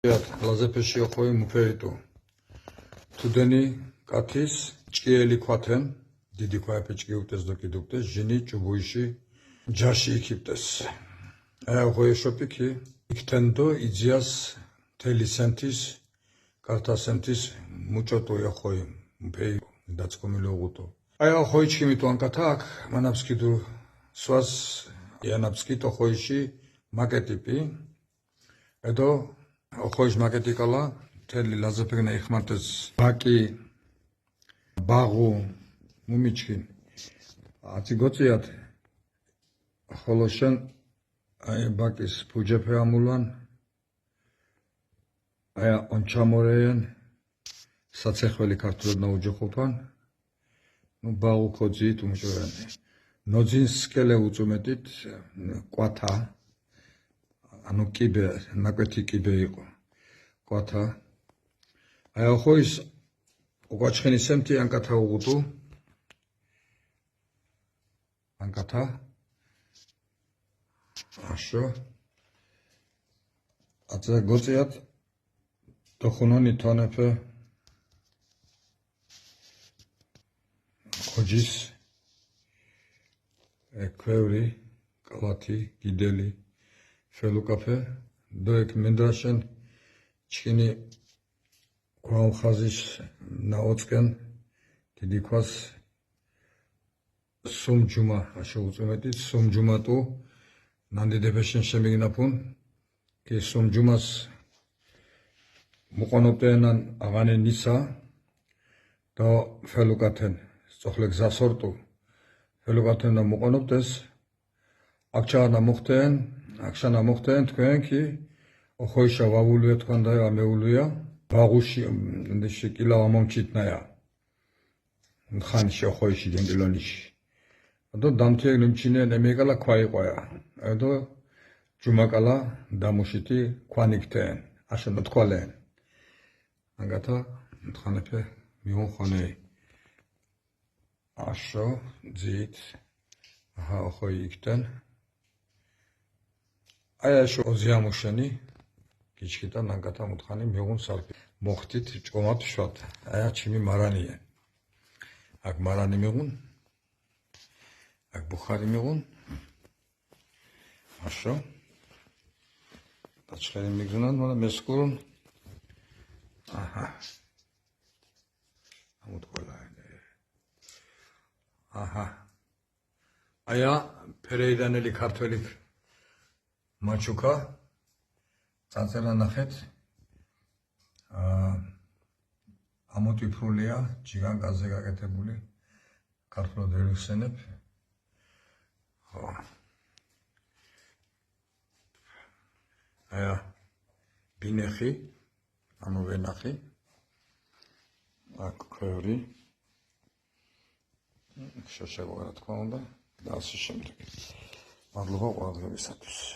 ლაზეფეში ოხოი მუფერიტუ თუდენი კათის ჭკიელი ქვათენ დიდი ქვაეფე ჭკიუტეს და კიდუქტეს ჟინი ჭუბუიში ჯაში იქიპტეს ოხოი შოპიკი იქთენდო იძიას თელისენთის კართასენთის მუჭოტო ოხოი მუფეი დაწყომილი ოღუტო ოხოი ჩქიმიტო ანკათა აქ მანაფსკიდუ სვას იანაფსკით ოხოიში მაკეტიპი ედო ოხოის მაკეტიკალა თელი ლაზეფეგნა იხმარტეს ბაკი ბაღუ მუმიჩკინ აცი გოციათ ხოლოშენ აი ბაკის ფუჯეფე ამულან აიონჩამორეენ საცეხველი ქართულებნა უჯოხופან ნუ ბაღუ ქოძით უმჟორანი ნოძინს სკელე უწუმეტით კვათა ანუ კიბე ნაკვეთი კიბე იყო კვათა აი ოხოის ოკვაჩხენი სემთი ანკათა უღუტუ ანკათა აშო აცა გოციათ დოხუნონი თონეფე ხოჯის ექვევრი კალათი გიდელი felukaphe doek mendrashen chkini kwamxazis naotsken didikvas sumjuma asho utsumeti sumjumatu nandidebeshen shemignapun ki sumjumas muqonoptenan agane nisa da felukaten soxlek zasortu felukaten da muqonoptes akchana muxten აქშანა მოხდენ თქვენ კი ოხოიშა ვავულია თქვენ და ამეულია ბაღუში ნდიში კილა ამომჩიტნაია ხანში ოხოიში გენგილონიში და დამთიე ნიმჩინე ნემეკალა ქვაიყვაია და ჯუმაკალა დამუშიტი ქვანიქთენ აშენო თქვალენ აგათა თხანეფე მიუხონე აშო ძით აჰა ოხოი იქთენ აიაშო ოზიამუშენი გიჩქიტა ნანგათა მუთხანი მიღუნ სალფი მოხდით ჭკომათ შვათ აია ჩიმი მარანიე აქ მარანი მიღუნ აქ ბუხარი მიღუნ აშო დაჩხერი მიგზუნან მალა მესკურუნ აჰა ამუთყოლა აჰა აია ფერეიდანელი ქართველი მაჩუკა წაწელა ნახეთ ამოტვიფრულია ჯიგანკაზე გაკეთებული ქართულად ვერ ვიხსენებ ხო აია ბინეხი ანუ ვენახი აქ ქვევრი შეშეგო რა თქმა უნდა და ასე შემდეგ მადლობა ყველასთვის